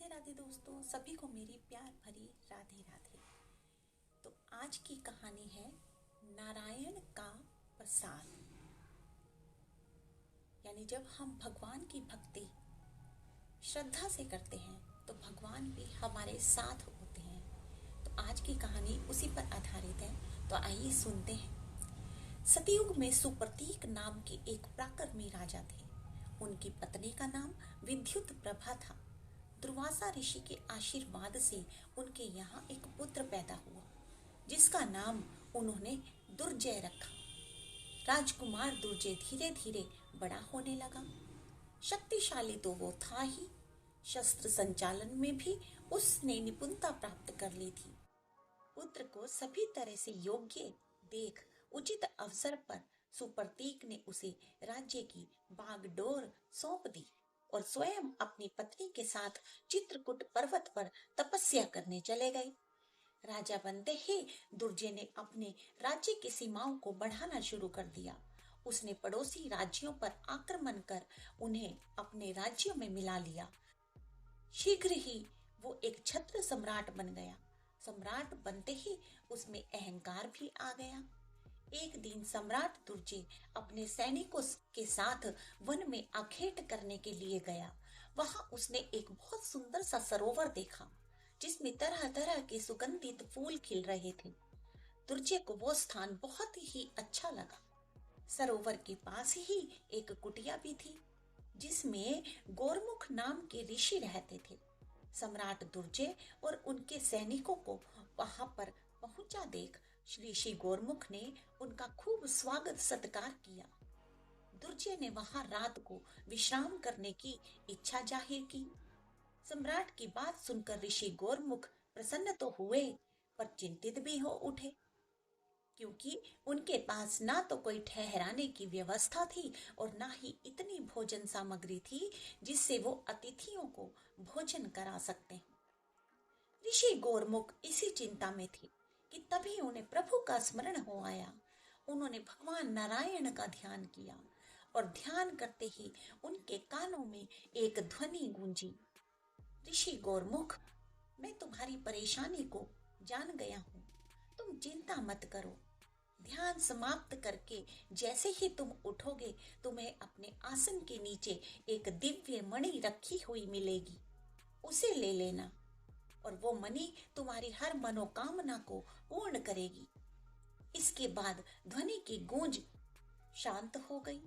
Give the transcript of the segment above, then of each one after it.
राधे राधे दोस्तों, सभी को मेरी प्यार भरी राधे राधे। तो आज की कहानी है नारायण का प्रसाद। यानी जब हम भगवान की भक्ति श्रद्धा से करते हैं तो भगवान भी हमारे साथ होते हैं। तो आज की कहानी उसी पर आधारित है। तो आइए सुनते हैं। सतयुग में सुप्रतीक नाम के एक पराक्रमी राजा थे। उनकी पत्नी का नाम विद्युत प्रभा था। दुर्वासा ऋषि के आशीर्वाद से उनके यहाँ एक पुत्र पैदा हुआ, जिसका नाम उन्होंने दुर्जय रखा। राजकुमार दुर्जय धीरे धीरे बड़ा होने लगा। शक्तिशाली तो वो था ही, शस्त्र संचालन में भी उसने निपुणता प्राप्त कर ली थी। पुत्र को सभी तरह से योग्य देख उचित अवसर पर सुप्रतीक ने उसे राज्य की बागडोर सौंप दी और स्वयं अपनी पत्नी के साथ चित्रकूट पर्वत पर तपस्या करने चले गए। राजा बनते ही दुर्जय ने अपने राज्य की सीमाओं को बढ़ाना शुरू कर दिया। उसने पड़ोसी राज्यों पर आक्रमण कर उन्हें अपने राज्यों में मिला लिया। शीघ्र ही वो एक छत्र सम्राट बन गया। सम्राट बनते ही उसमें अहंकार भी आ गया। एक दिन सम्राट दुर्जय अपने सैनिकों के साथ वन में आखेट करने के लिए गया। वहां उसने एक बहुत सुंदर सा सरोवर देखा, जिसमें तरह तरह के सुगंधित फूल खिल रहे थे। दुर्जय को वो स्थान बहुत ही अच्छा लगा। सरोवर के पास ही एक कुटिया भी थी, जिसमें गोरमुख नाम के ऋषि रहते थे। सम्राट दुर्जय और उनके सैनिकों को वहां पर पहुंचा देख ऋषि गोरमुख ने उनका खूब स्वागत सत्कार किया। दुर्जय ने वहां रात को विश्राम करने की इच्छा जाहिर की। सम्राट की बात सुनकर ऋषि गोरमुख प्रसन्न तो हुए, पर चिंतित भी हो उठे, क्योंकि उनके पास ना तो कोई ठहराने की व्यवस्था थी और ना ही इतनी भोजन सामग्री थी जिससे वो अतिथियों को भोजन करा सकते हैं। ऋषि गोरमुख इसी चिंता में थे कि तभी उन्हें प्रभु का स्मरण हो आया। उन्होंने भगवान नारायण का ध्यान किया और ध्यान करते ही उनके कानों में एक ध्वनि गूंजी, ऋषि गोरमुख, मैं तुम्हारी परेशानी को जान गया हूँ। तुम चिंता मत करो। ध्यान समाप्त करके जैसे ही तुम उठोगे, तुम्हें अपने आसन के नीचे एक दिव्य मणि रखी हुई मिलेगी। उसे ले लेना और वो मणि तुम्हारी हर मनोकामना को पूर्ण करेगी। इसके बाद ध्वनि की गूंज शांत हो गई।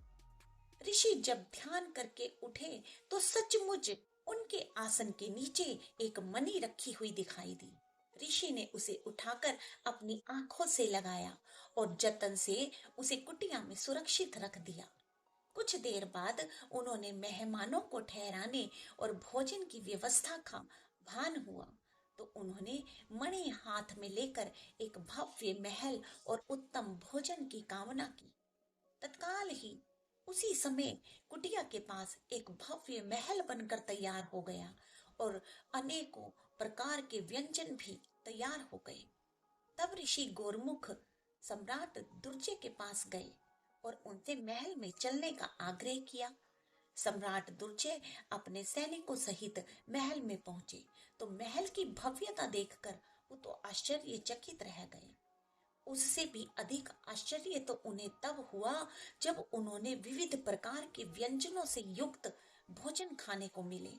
ऋषि जब ध्यान करके उठे तो सचमुच उनके आसन के नीचे एक मणि रखी हुई दिखाई दी। ऋषि ने उसे उठाकर अपनी आंखों से लगाया और जतन से उसे कुटिया में सुरक्षित रख दिया। कुछ देर बाद उन्होंने मेहमानों को ठहराने और भोजन की व्यवस्था का भान हुआ तो उन्होंने मणि हाथ में लेकर एक भव्य महल और उत्तम भोजन की कामना की। तत्काल ही उसी समय कुटिया के पास एक भव्य महल बनकर तैयार हो गया और अनेकों प्रकार के व्यंजन भी तैयार हो गए। तब ऋषि गोरमुख सम्राट दुर्जय के पास गए और उनसे महल में चलने का आग्रह किया। सम्राट दुर्जय अपने सैनिकों सहित महल में पहुंचे तो महल की भव्यता देखकर वो तो आश्चर्यचकित रह गए। उससे भी अधिक आश्चर्य तो उन्हें तब हुआ जब उन्होंने विविध प्रकार के व्यंजनों से युक्त भोजन खाने को मिले।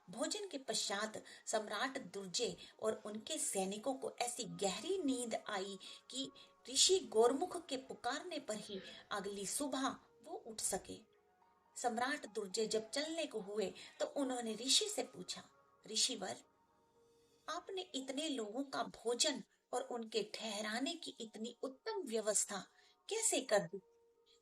भोजन के पश्चात सम्राट दुर्जय और उनके सैनिकों को ऐसी गहरी नींद आई कि ऋषि गोरमुख के पुकारने पर ही अगली सुबह वो उठ सके। सम्राट दुर्जय जब चलने को हुए तो उन्होंने ऋषि से पूछा, ऋषिवर, आपने इतने लोगों का भोजन और उनके ठहराने की इतनी उत्तम व्यवस्था कैसे कर दी?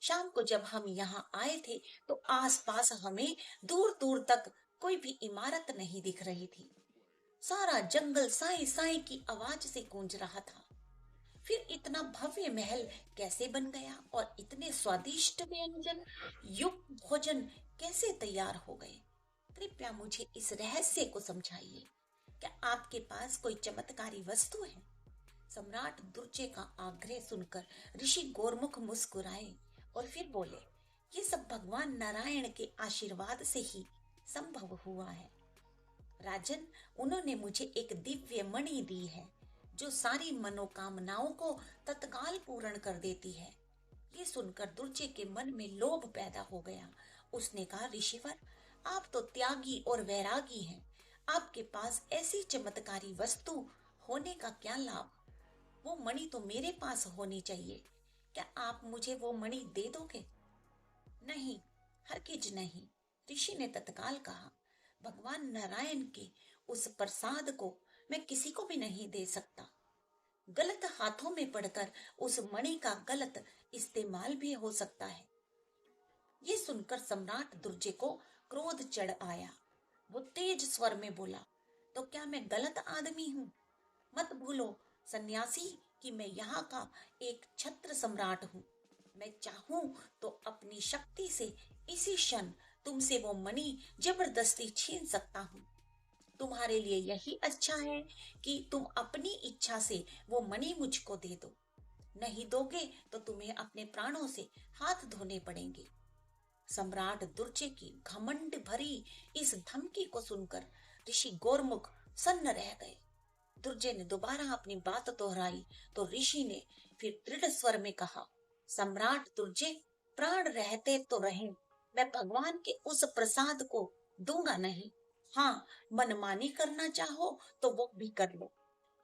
शाम को जब हम यहाँ आए थे तो आसपास हमें दूर दूर तक कोई भी इमारत नहीं दिख रही थी। सारा जंगल साई साई की आवाज से गूंज रहा था। फिर इतना भव्य महल कैसे बन गया और इतने स्वादिष्ट व्यंजन युक्त भोजन कैसे तैयार हो गए? कृपया मुझे इस रहस्य को समझाइए। क्या आपके पास कोई चमत्कारी वस्तु है? सम्राट दुर्जय का आग्रह सुनकर ऋषि गोरमुख मुस्कुराए और फिर बोले, ये सब भगवान नारायण के आशीर्वाद से ही संभव हुआ है। राजन, उन्होंने मुझे एक दिव्य मणि दी है जो सारी मनोकामनाओं को तत्काल पूर्ण कर देती है। ये सुनकर दुर्जे के मन में लोभ पैदा हो गया। उसने कहा, ऋषिवर, आप तो त्यागी और वैरागी हैं। आपके पास ऐसी चमत्कारी वस्तु होने का क्या लाभ? वो मणि तो मेरे पास होनी चाहिए। क्या आप मुझे वो मणि दे दोगे? नहीं, हरगिज नहीं, ऋषि ने तत्काल कहा। भगवान नारायण के उस प्रसाद को मैं किसी को भी नहीं दे सकता। गलत हाथों में पड़कर उस मणि का गलत इस्तेमाल भी हो सकता है। ये सुनकर सम्राट दुर्जे को क्रोध चढ़ आया। वो तेज स्वर में बोला, तो क्या मैं गलत आदमी हूँ? मत भूलो सन्यासी कि मैं यहाँ का एक छत्र सम्राट हूँ। मैं चाहूं तो अपनी शक्ति से इसी क्षण तुमसे वो मणि जबरदस्ती छीन सकता हूँ। तुम्हारे लिए यही अच्छा है कि तुम अपनी इच्छा से वो मणि मुझको दे दो। नहीं दोगे तो तुम्हें अपने प्राणों से हाथ धोने पड़ेंगे। सम्राट दुर्जे की घमंड भरी इस धमकी को सुनकर ऋषि गोरमुख सन्न रह गए। दुर्जे ने दोबारा अपनी बात दोहराई तो ऋषि ने फिर दृढ़ स्वर में कहा, सम्राट दुर्जे, प्राण रहते तो रहें, मैं भगवान के उस प्रसाद को दूंगा नहीं। हाँ, मनमानी करना चाहो तो वो भी कर लो।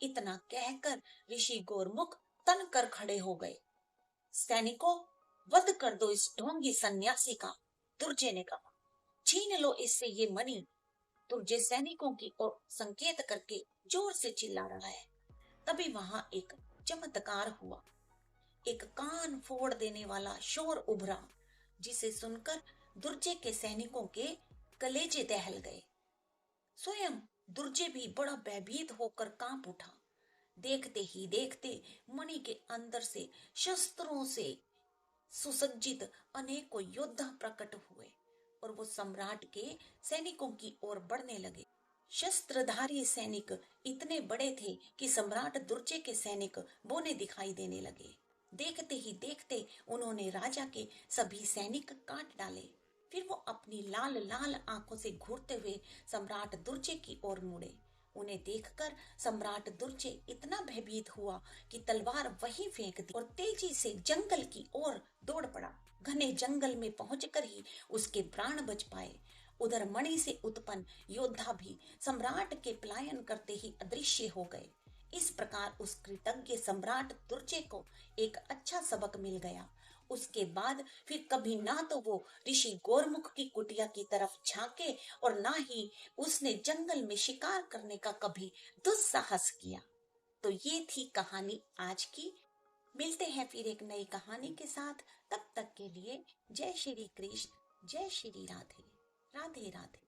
इतना कहकर ऋषि गोरमुख तन कर खड़े हो गए। सैनिकों, वध कर दो इस ढोंगी सन्यासी का, दुर्जे ने कहा। छीन लो इससे ये मणि। दुर्जे सैनिकों की ओर संकेत करके जोर से चिल्ला रहा है। तभी वहां एक चमत्कार हुआ। एक कान फोड़ देने वाला शोर उभरा, जिसे सुनकर दुर्जे के सैनिकों के कलेजे दहल गए। स्वयं दुर्जे भी बड़ा भयभीत होकर कांप उठा। देखते ही देखते मणि के अंदर से शस्त्रों से सुसज्जित अनेकों योद्धा प्रकट हुए और वो सम्राट के सैनिकों की ओर बढ़ने लगे। शस्त्रधारी सैनिक इतने बड़े थे कि सम्राट दुर्जे के सैनिक बौने दिखाई देने लगे। देखते ही देखते उन्होंने राजा के सभी सैनिक काट डाले। फिर वो अपनी लाल लाल आंखों से घूरते हुए सम्राट दुर्जे की ओर मुड़े। उन्हें देखकर सम्राट दुर्जे इतना भयभीत हुआ कि तलवार वहीं फेंक दी और तेजी से जंगल की ओर दौड़ पड़ा। घने जंगल में पहुंचकर ही उसके प्राण बच पाए। उधर मणि से उत्पन्न योद्धा भी सम्राट के पलायन करते ही अदृश्य हो गए। इस प्रकार उस कृतज्ञ सम्राट दुर्जे को एक अच्छा सबक मिल गया। उसके बाद फिर कभी ना तो वो ऋषि गोरमुख की कुटिया की तरफ झांके और ना ही उसने जंगल में शिकार करने का कभी दुस्साहस किया। तो ये थी कहानी आज की। मिलते हैं फिर एक नई कहानी के साथ। तब तक के लिए जय श्री कृष्ण, जय श्री राधे। राधे राधे।